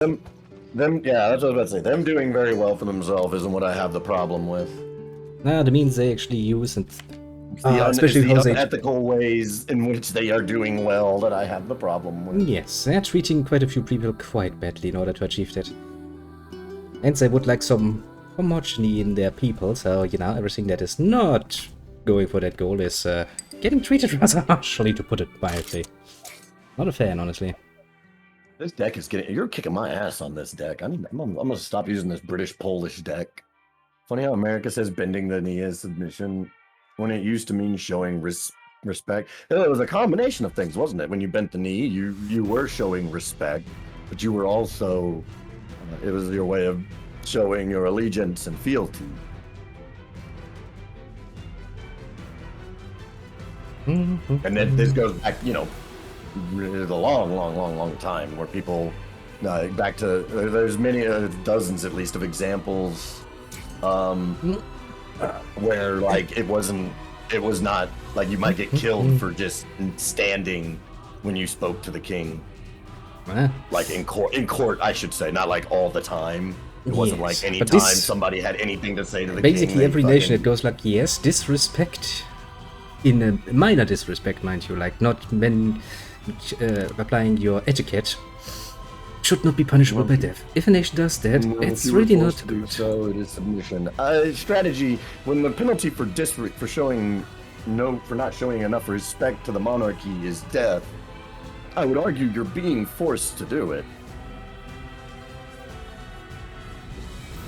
Yeah, that's what I was about to say. Them doing very well for themselves isn't what I have the problem with. No, the means they actually use and Especially especially how the they unethical ways in which they are doing well that I have the problem with. Yes, they're treating quite a few people quite badly in order to achieve that. And they would like some homogeny in their people, so, you know, everything that is not going for that goal is getting treated rather harshly, to put it mildly. Not a fan, honestly. This deck is getting... You're kicking my ass on this deck. I'm going to stop using this British-Polish deck. Funny how America says bending the knee is submission when it used to mean showing respect. It was a combination of things, wasn't it? When you bent the knee, you were showing respect, but you were also... it was your way of showing your allegiance and fealty. And then this goes back, you know, the long time where people, back to, there's many, dozens at least of examples where, like, it was not, like, you might get killed for just standing when you spoke to the king. Like, in court, I should say, not like all the time. It wasn't like any time somebody had anything to say to the king. Basically, every nation, it goes like, yes, disrespect, in a minor disrespect, mind you, like not when applying your etiquette, should not be punishable by death. If a nation does that, it's really not good. So it is submission. Strategy: when the penalty for not showing enough respect to the monarchy is death, I would argue you're being forced to do it.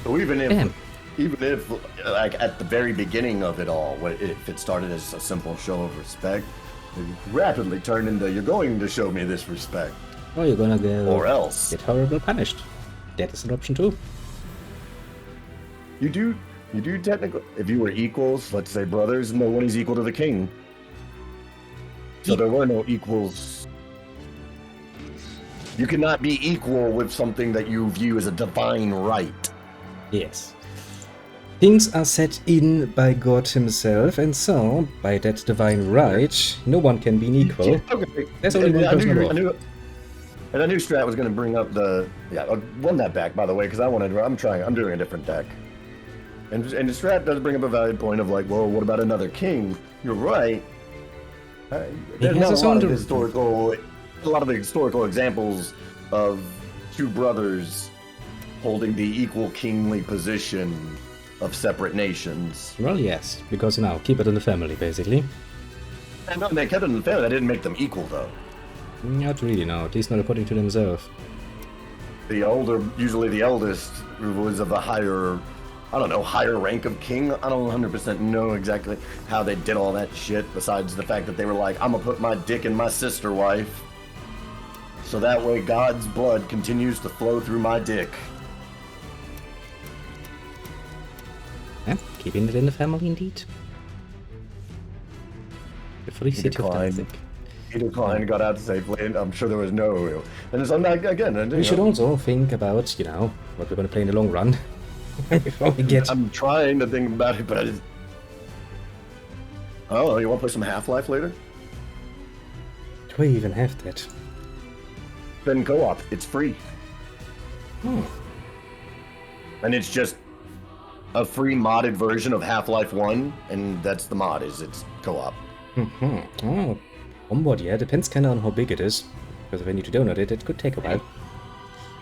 So even if, like, at the very beginning of it all, if it started as a simple show of respect, it rapidly turned into, you're going to show me this respect. Or you're gonna go... Or else. Get horribly punished. That is an option too. You do technically, if you were equals, let's say brothers, no one is equal to the king. So there were no equals. You cannot be equal with something that you view as a divine right. Yes. Things are set in by God himself, and so, by that divine right, no one can be an equal. Okay. There's only one person above. And I knew Strat was going to bring up the... Yeah, I'll run that back, by the way, because I'm doing a different deck. And Strat does bring up a valid point of, like, well, what about another king? You're right. There's not a lot of historical examples of two brothers holding the equal kingly position of separate nations. Well, yes, because, you know, keep it in the family, basically. And no, they kept it in the family. That didn't make them equal, though. Not really, no. At least not according to themselves. Usually the eldest, was of a higher rank of king. I don't 100% know exactly how they did all that shit, besides the fact that they were like, I'm gonna put my dick in my sister wife, so that way God's blood continues to flow through my dick. Yeah, keeping it in the family, indeed. The felicity of dancing. He declined, got out safely, and I'm sure there was no... And it's like, again... We should also think about, you know, what we're going to play in the long run. Before we get... I'm trying to think about it, but I just... Oh, you want to play some Half-Life later? Do we even have that? Then co-op. It's free. And it's just a free modded version of Half-Life 1, and that's the mod, it's co-op. Oh. Onboard, yeah, depends kind of on how big it is. Because if I need to download it, it could take a while.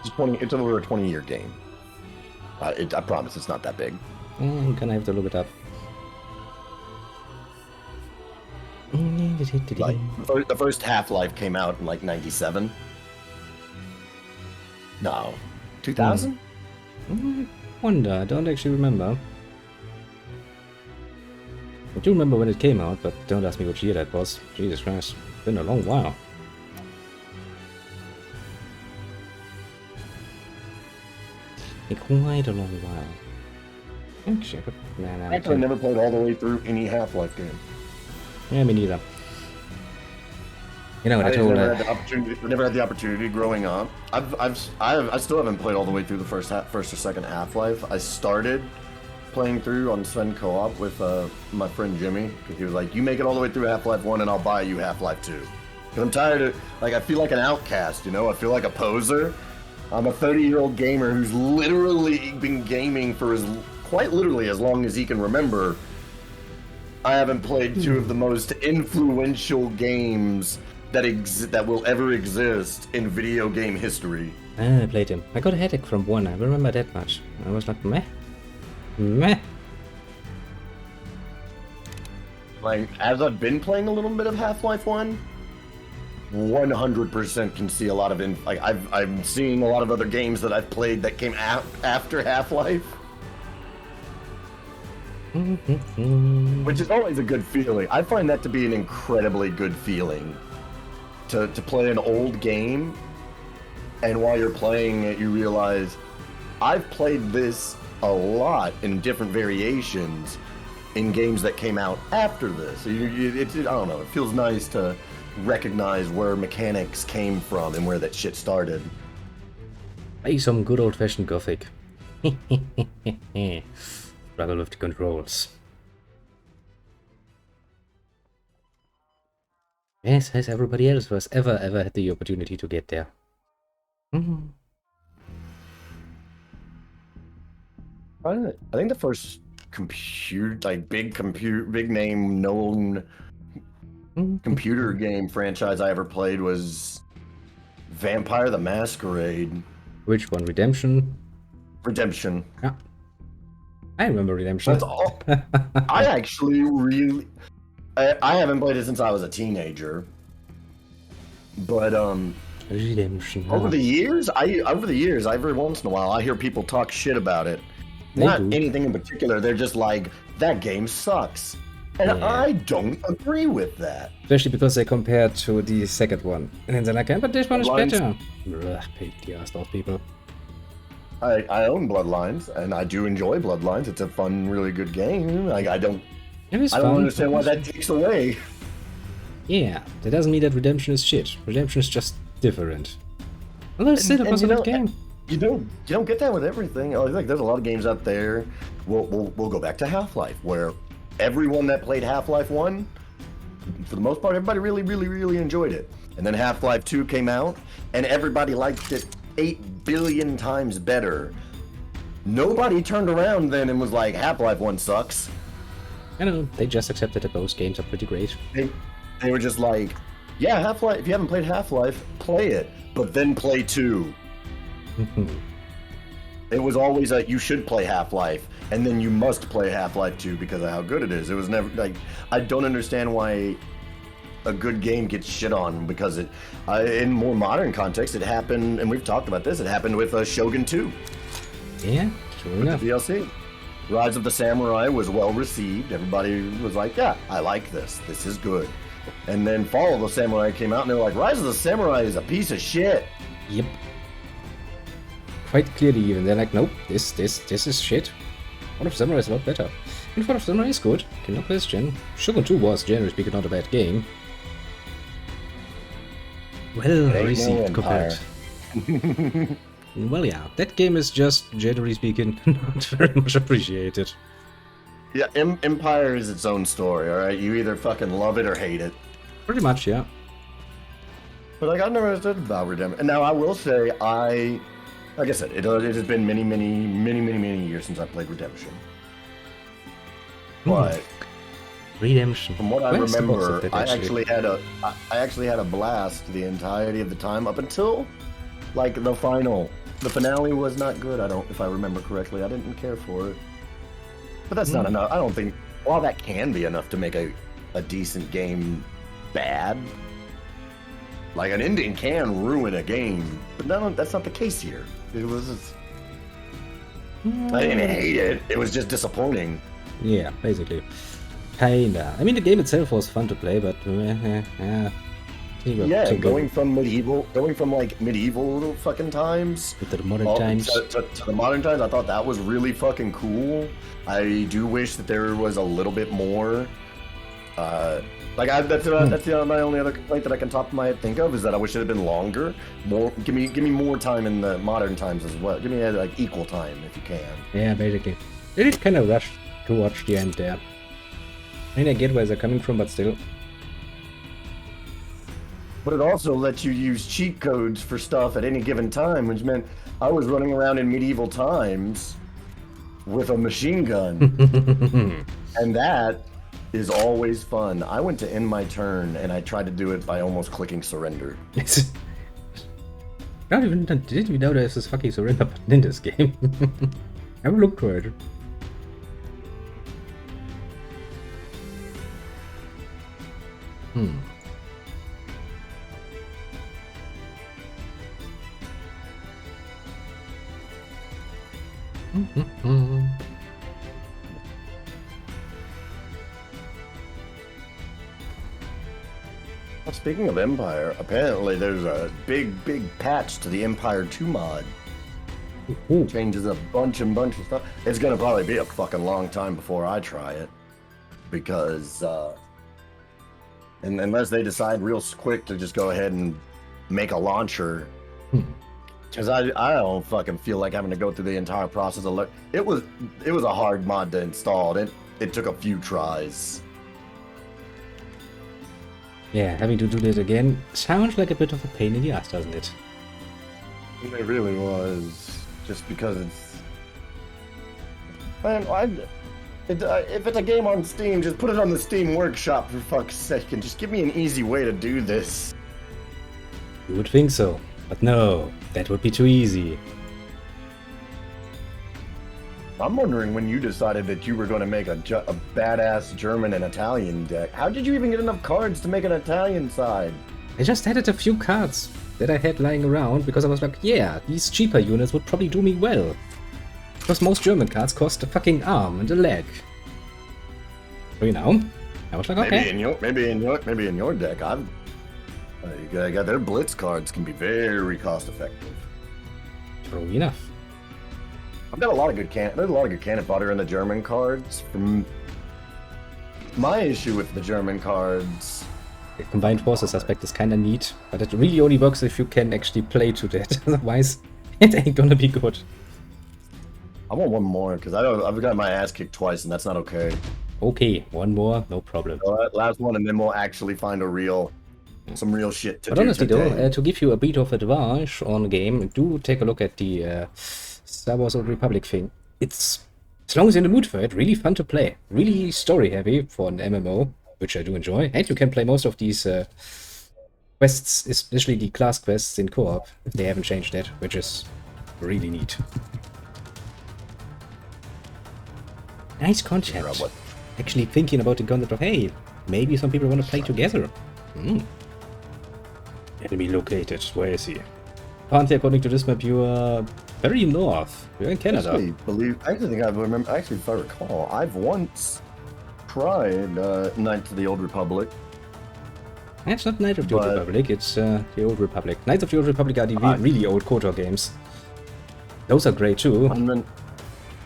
It's over a 20-year game. I promise it's not that big. I'm gonna have to look it up. Like, the first Half-Life came out in like 97. No, 2000? Wonder, I don't actually remember. I do remember when it came out, but don't ask me which year that was. Jesus Christ, it's been a long while. Quite a long while. Actually, I never played all the way through any Half-Life game. Yeah, me neither. You know what I told never had the opportunity growing up. I still haven't played all the way through the first or second Half-Life. I started playing through on Sven Co-op with my friend Jimmy, because he was like, you make it all the way through Half-Life 1 and I'll buy you Half-Life 2. Because I'm tired of, like, I feel like an outcast, you know? I feel like a poser. I'm a 30-year-old gamer who's literally been gaming for quite literally as long as he can remember. I haven't played two of the most influential games that will ever exist in video game history. I played him. I got a headache from one, I remember that much. I was like, meh. Meh. Like, as I've been playing a little bit of Half-Life 1, 100% can see a lot of I'm seeing a lot of other games that I've played that came after Half-Life. Which is always a good feeling. I find that to be an incredibly good feeling. To play an old game, and while you're playing it, you realize, I've played this a lot in different variations in games that came out after this. I don't know, it feels nice to recognize where mechanics came from and where that shit started. Play some good old-fashioned Gothic. Struggle with the controls. Yes, as everybody else was ever had the opportunity to get there. I think the first big name known computer game franchise I ever played was Vampire the Masquerade. Which one? Redemption? Redemption. Yeah. I remember Redemption. That's all. I haven't played it since I was a teenager. But Redemption. over the years, every once in a while I hear people talk shit about it. They Not do. anything in particular, they're just like, that game sucks. And Yeah. I don't agree with that. Especially because they compare to the second one. And then they're like, but this one is Bloodlines. better. Ugh, pain in the ass, those people. I own Bloodlines, and I do enjoy Bloodlines. It's a fun, really good game. I don't It is I don't fun. understand why that takes away. Yeah, that doesn't mean that Redemption is shit. Redemption is just different. Although it's still a positive game. You don't get that with everything. Like, there's a lot of games out there. We'll go back to Half-Life, where everyone that played Half-Life 1, for the most part, everybody really, really, really enjoyed it. And then Half-Life 2 came out, and everybody liked it 8 billion times better. Nobody turned around then and was like, Half-Life 1 sucks. I know, they just accepted that both games are pretty great. They were just like, yeah, Half-Life, if you haven't played Half-Life, play it, but then play 2. It was always a, you should play Half-Life, and then you must play Half-Life 2 because of how good it is. It was never, like, I don't understand why a good game gets shit on, because in more modern context, it happened, and we've talked about this, it happened with Shogun 2. Yeah, sure enough. The DLC. Rise of the Samurai was well received. Everybody was like, yeah, I like this. This is good. And then Fall of the Samurai came out, and they were like, Rise of the Samurai is a piece of shit. Yep. Quite clearly even. They're like, nope, this is shit. Fall of Samurai is a lot better. And Fall of Samurai is good, no question. Shogun 2 was, generally speaking, not a bad game. Well received compared. Well, yeah, that game is just, generally speaking, not very much appreciated. Yeah, Empire is its own story, alright? You either fucking love it or hate it. Pretty much, yeah. But like, I've never understood about Redemption. And now I will say, like I said, it has been many years since I played Redemption. But Redemption. from what I Where's the box of remember, that, I actually had a blast the entirety of the time up until like the final. The finale was not good. If I remember correctly, I didn't care for it. But that's not enough. I don't think. While that can be enough to make a decent game bad, like an ending can ruin a game, but that's not the case here. It was. I didn't hate it. It was just disappointing. Yeah, basically. Kinda. I mean, the game itself was fun to play, but Yeah, going from like medieval fucking times to the modern times. To the modern times, I thought that was really fucking cool. I do wish that there was a little bit more. That's my only other complaint that I can top of my head think of is that I wish it had been longer. Give me more time in the modern times as well. Give me like equal time if you can. Yeah, basically. They did kind of rush towards the end there. I mean, I get where they're coming from, but still. but it also lets you use cheat codes for stuff at any given time, which meant I was running around in medieval times with a machine gun. And that is always fun. I went to end my turn and I tried to do it by almost clicking surrender. Not even did we know there's this fucking surrender button in this game? Have a look for it. Speaking of Empire, apparently there's a big patch to the Empire 2 mod. Ooh. Changes a bunch of stuff. It's gonna probably be a fucking long time before I try it. Because, and unless they decide real quick to just go ahead and make a launcher. Because I don't fucking feel like having to go through the entire process of it was a hard mod to install. It took a few tries. Yeah, having to do that again sounds like a bit of a pain in the ass, doesn't it? It really was. Just because it's... Man, if it's a game on Steam, just put it on the Steam Workshop for fuck's sake, and just give me an easy way to do this. You would think so, but no, that would be too easy. I'm wondering when you decided that you were going to make a badass German and Italian deck. How did you even get enough cards to make an Italian side? I just added a few cards that I had lying around because I was like, yeah, these cheaper units would probably do me well. Because most German cards cost a fucking arm and a leg. So, you know, I was like, okay. Maybe in your deck, their blitz cards can be very cost effective. True enough. I've got a lot of good there's a lot of good cannon fodder in the German cards. My issue with the German cards, The combined forces aspect is kinda neat, but it really only works if you can actually play to that. Otherwise, it ain't gonna be good. I want one more because I've got my ass kicked twice and that's not okay. Okay, one more, no problem. Last one, and then we'll actually find some real shit to do. But honestly today. though, to give you a bit of advantage on the game, do take a look at the Star Wars Old Republic thing. It's, as long as you're in the mood for it, really fun to play. Really story heavy for an MMO, which I do enjoy. And you can play most of these quests, especially the class quests, in co-op, if they haven't changed that, which is really neat. Nice concept. Actually thinking about the concept of, hey, maybe some people want to play together. Enemy located. Where is he? Apparently, according to this map, you are very north. You're in Canada. I actually, if I recall, I've once tried Knights of the Old Republic. It's not Knights of the Old Republic, it's the Old Republic. Knights of the Old Republic are the really old KOTOR games. Those are great too. And then,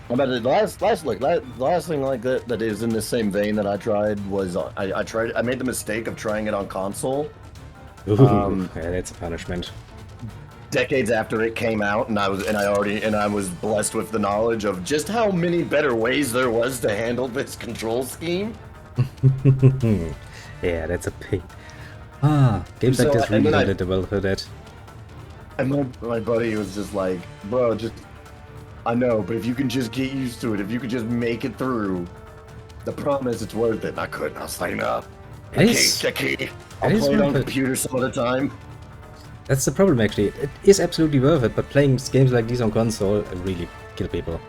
the last thing like that is in the same vein that I tried was I made the mistake of trying it on console. Ooh, yeah, that's a punishment. Decades after it came out, and I was blessed with the knowledge of just how many better ways there was to handle this control scheme. Yeah, that's a pain. Games like this really don't develop for that. And my buddy was just like, bro, I know, but if you can just get used to it, if you could just make it through, the promise it's worth it. And I couldn't. I was like, no. I'll play it on computer some other time. That's the problem, actually. It is absolutely worth it, but playing games like these on console really kill people.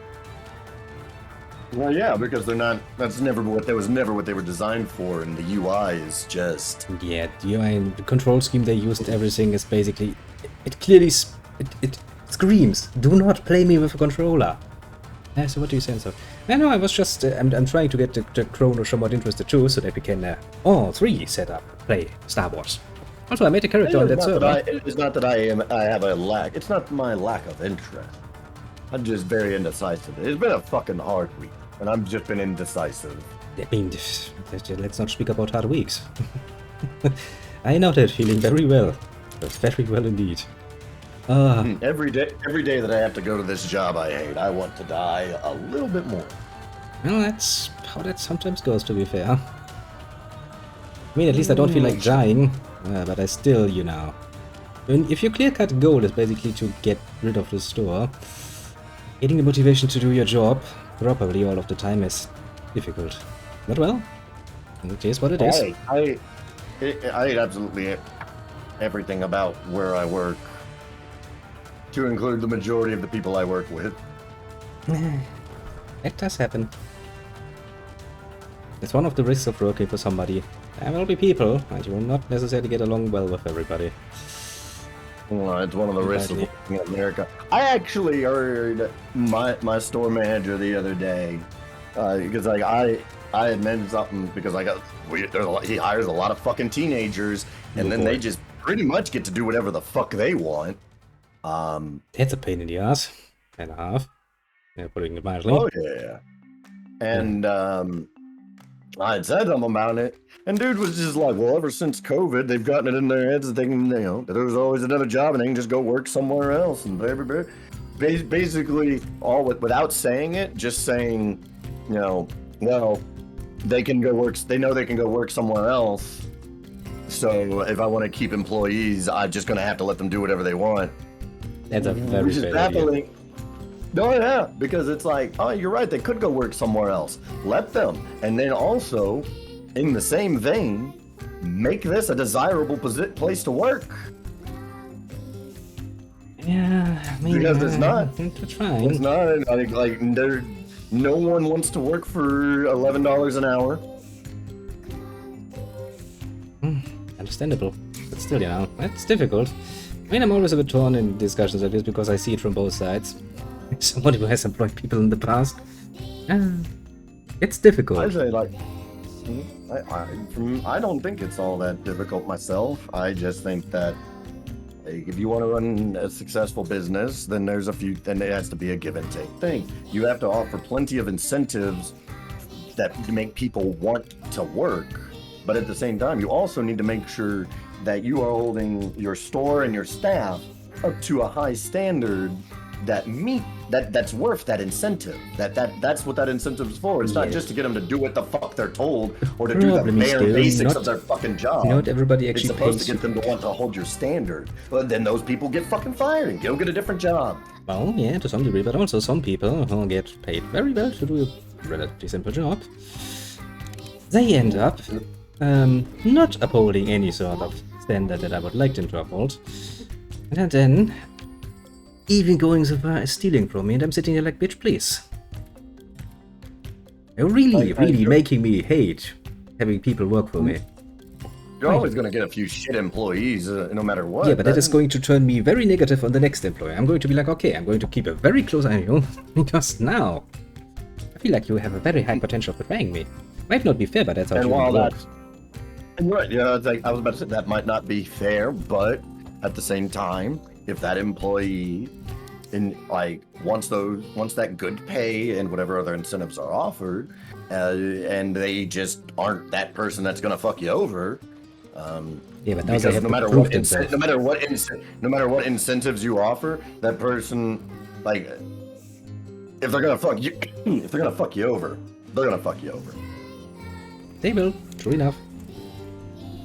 Well, yeah, because that's never what they were designed for, and the UI is just... Yeah, the UI and the control scheme they used, everything is basically... It clearly... It screams, do not play me with a controller. So what do you say, so? No, I was just... I'm trying to get the Chrono somewhat interested too, so that we can all three set up, play Star Wars. Also, I made a character on that server. It's not that I have a lack. It's not my lack of interest. I'm just very indecisive. It's been a fucking hard week, and I've just been indecisive. I mean, let's not speak about hard weeks. I know that feeling very well. Very well indeed. Every day that I have to go to this job I hate, I want to die a little bit more. Well, that's how that sometimes goes, to be fair. I mean, at least I don't feel like dying But I still, you know... If your clear-cut goal is basically to get rid of the store, getting the motivation to do your job properly all of the time is difficult. But well, it is what it is. I hate absolutely everything about where I work, to include the majority of the people I work with. That does happen. It's one of the risks of working for somebody. There will be people, and you will not necessarily get along well with everybody. It's one of the risks of working in America. I actually heard my store manager the other day, because like I had mentioned something, because he hires a lot of fucking teenagers, and then they just pretty much get to do whatever the fuck they want. That's a pain in the ass and a half. Yeah, putting it mildly. Oh yeah. And I had said something about it, and dude was just like, well, ever since COVID, they've gotten it in their heads that they can, you know, that there's always another job and they can just go work somewhere else, and basically all without saying it, just saying, you know, well, they can go work, they know they can go work somewhere else, so if I want to keep employees, I'm just going to have to let them do whatever they want. That's a very fair idea. No, yeah, because it's like, oh, you're right, they could go work somewhere else. Let them. And then also, in the same vein, make this a desirable place to work. Yeah, I mean, because it's not. It's fine. It's not. Like no one wants to work for $11 an hour. Understandable. But still, you know, it's difficult. I mean, I'm always a bit torn in discussions like this because I see it from both sides. Somebody who has employed people in the past. It's difficult. I say, like, I don't think it's all that difficult myself. I just think that if you want to run a successful business, then then it has to be a give and take thing. You have to offer plenty of incentives that make people want to work, but at the same time, you also need to make sure that you are holding your store and your staff up to a high standard that's worth that incentive. That's what that incentive is for. It's not just to get them to do what the fuck they're told or to do the bare basics of their fucking job. Not everybody actually It's supposed to get them to want to hold your standard. But then those people get fucking fired and go get a different job. Well, yeah, to some degree, but also some people who get paid very well to do a relatively simple job, they end up not upholding any sort of standard that I would like them to uphold. And then even going so far as stealing from me, and I'm sitting there like, bitch, please. You're really making me hate having people work for me. You're always going to get a few shit employees, no matter what. Yeah, but that is going to turn me very negative on the next employer. I'm going to be like, okay, I'm going to keep a very close eye on you, because now I feel like you have a very high potential for betraying me. Might not be fair, but that's how it works. And right, yeah, it's like, I was about to say, that might not be fair, but at the same time, if that employee wants that good pay and whatever other incentives are offered, and they just aren't that person that's gonna fuck you over. Yeah, but because no matter what incentives you offer, that person, like, if they're gonna fuck you, over, they're gonna fuck you over. They will, true enough.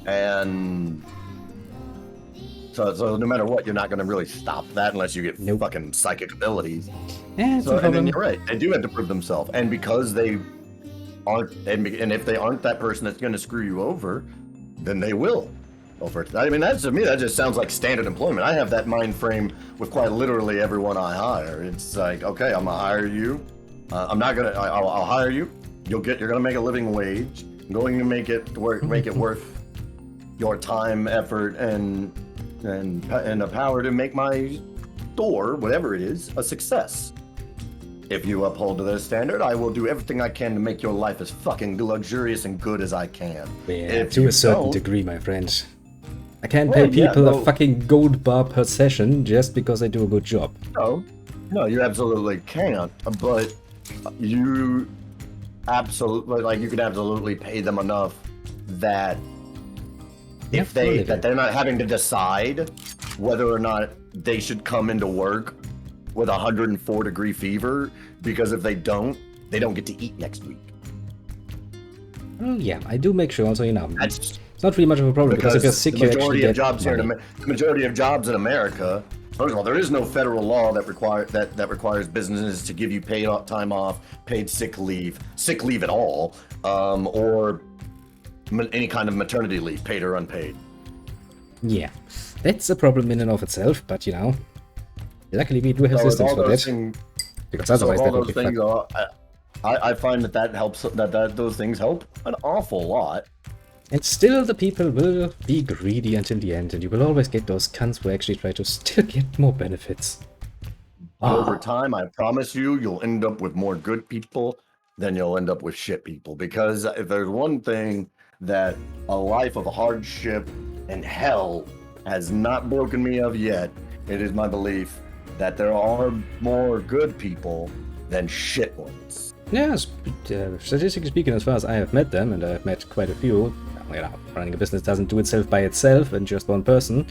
And so no matter what, you're not going to really stop that unless you get fucking psychic abilities. Yeah, and then you're right, they do have to prove themselves, and because they aren't, and if they aren't that person that's going to screw you over, then they will. I mean, to me, that just sounds like standard employment. I have that mind frame with quite literally everyone I hire. It's like, okay, I'm gonna hire you. I'll hire you. You're gonna make a living wage. I'm going to make it worth your time, effort, and the power to make my store, whatever it is, a success. If you uphold to this standard, I will do everything I can to make your life as fucking luxurious and good as I can. Yeah, to a certain degree, my friend. I can't pay people a fucking gold bar per session just because they do a good job. No, you absolutely can't. But you could absolutely pay them enough that that they're not having to decide whether or not they should come into work with 104-degree fever, because if they don't get to eat next week. Well, yeah, I do make sure also, It's not really much of a problem because if you're sick, the you actually majority of get jobs here, money. the majority of jobs in America. First of all, there is no federal law that requires businesses to give you paid time off, paid sick leave at all, or any kind of maternity leave, paid or unpaid. Yeah, that's a problem in and of itself, but you know, luckily we do have systems for that. Because otherwise that would be fucked. I find that helps, that those things help an awful lot. And still the people will be greedy until the end, and you will always get those cunts who actually try to still get more benefits. Over time, I promise you'll end up with more good people than you'll end up with shit people. Because if there's one thing that a life of hardship and hell has not broken me of yet, it is my belief that there are more good people than shit ones. Yes, statistically speaking, as far as I have met them, and I have met quite a few, you know, running a business doesn't do itself by itself and just one person.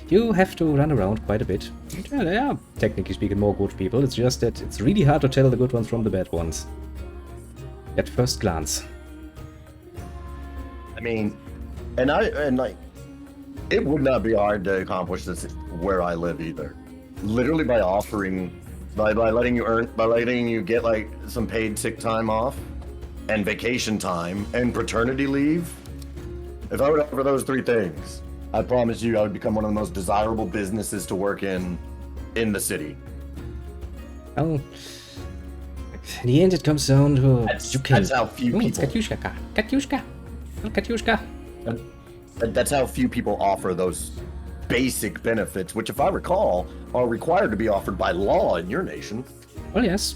You have to run around quite a bit. And, yeah, they are, technically speaking, more good people. It's just that it's really hard to tell the good ones from the bad ones at first glance. I mean, and like, it would not be hard to accomplish this where I live either. Literally by offering, by letting you get like some paid sick time off and vacation time and paternity leave. If I would offer those three things, I promise you I would become one of the most desirable businesses to work in the city. Well, in the end it comes down to that's how few people. It's Katyushka. Katyushka. Oh, Katyushka. That's how few people offer those basic benefits, which, if I recall, are required to be offered by law in your nation. Well, yes.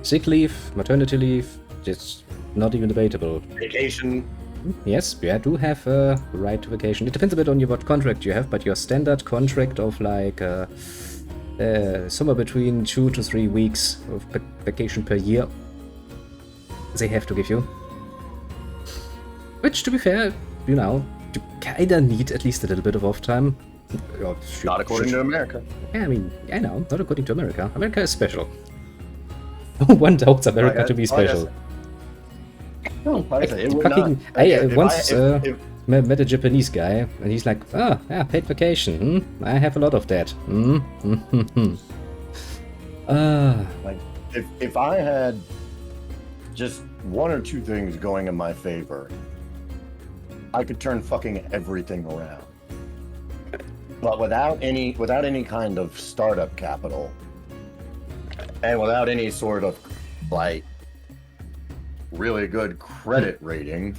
Sick leave, maternity leave, it's not even debatable. Vacation. Yes, you do have a right to vacation. It depends a bit on what contract you have, but your standard contract of like somewhere between 2 to 3 weeks of vacation per year, they have to give you. Which, to be fair, you know, you kinda need at least a little bit of off time. Not according to America. Yeah, I mean, I know, not according to America. America is special. One doubts America to be special. I once met a Japanese guy, and he's like, "Oh, yeah, paid vacation. I have a lot of that." Like, if I had just one or two things going in my favor, I could turn fucking everything around. But without any kind of startup capital, and without any sort of like really good credit rating.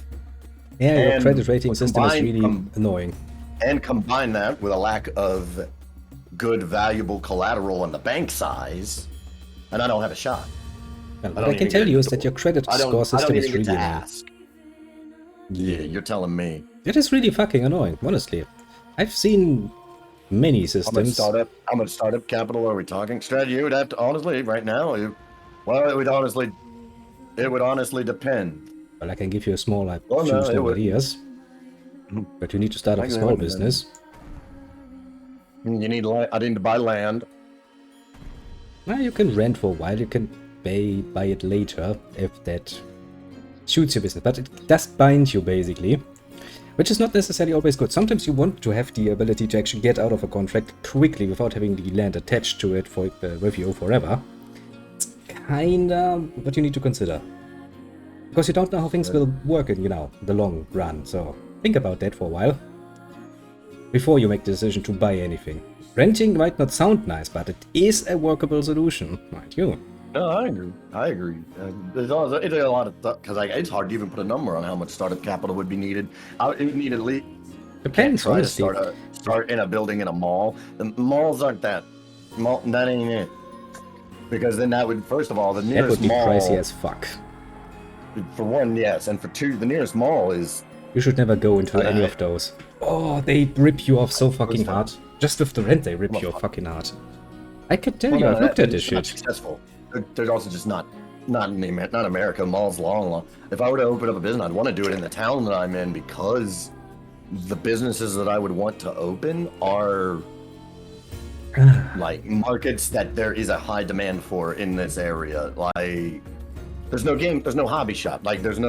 Yeah, your credit rating system is really annoying. And combine that with a lack of good, valuable collateral on the bank size, and I don't have a shot. Well, what I can tell you is that your credit score system is really annoying. Yeah, you're telling me. It is really fucking annoying, honestly. I've seen many systems. How much startup capital are we talking? Strategy, you would have to, honestly, right now, it would honestly depend. Well, I can give you a small, small ideas. But you need to start up a small business. I need to buy land. Well, you can rent for a while, you can buy it later, if that suits your business. But it does bind you, basically. Which is not necessarily always good. Sometimes you want to have the ability to actually get out of a contract quickly without having the land attached to it for with you forever. It's kinda what you need to consider. Because you don't know how things will work in, the long run. So think about that for a while before you make the decision to buy anything. Renting might not sound nice, but it is a workable solution, mind you. No, I agree. There's a lot of stuff, because it's hard to even put a number on how much startup capital would be needed. It would need at least. Depends, honestly. Start in a building in a mall. The malls aren't that. That ain't it. Because then that would, first of all, the nearest mall. That would be pricey as fuck. For one, yes, and for two, the nearest mall is. You should never go into any of those. Oh, they rip you off so fucking hard. Just with the rent, they rip you off fucking hard. I can tell you, I've looked at this shit. Successful. There's also just not America. Malls long. If I were to open up a business, I'd want to do it in the town that I'm in, because the businesses that I would want to open are like markets that there is a high demand for in this area. Like, there's no hobby shop. Like, there's no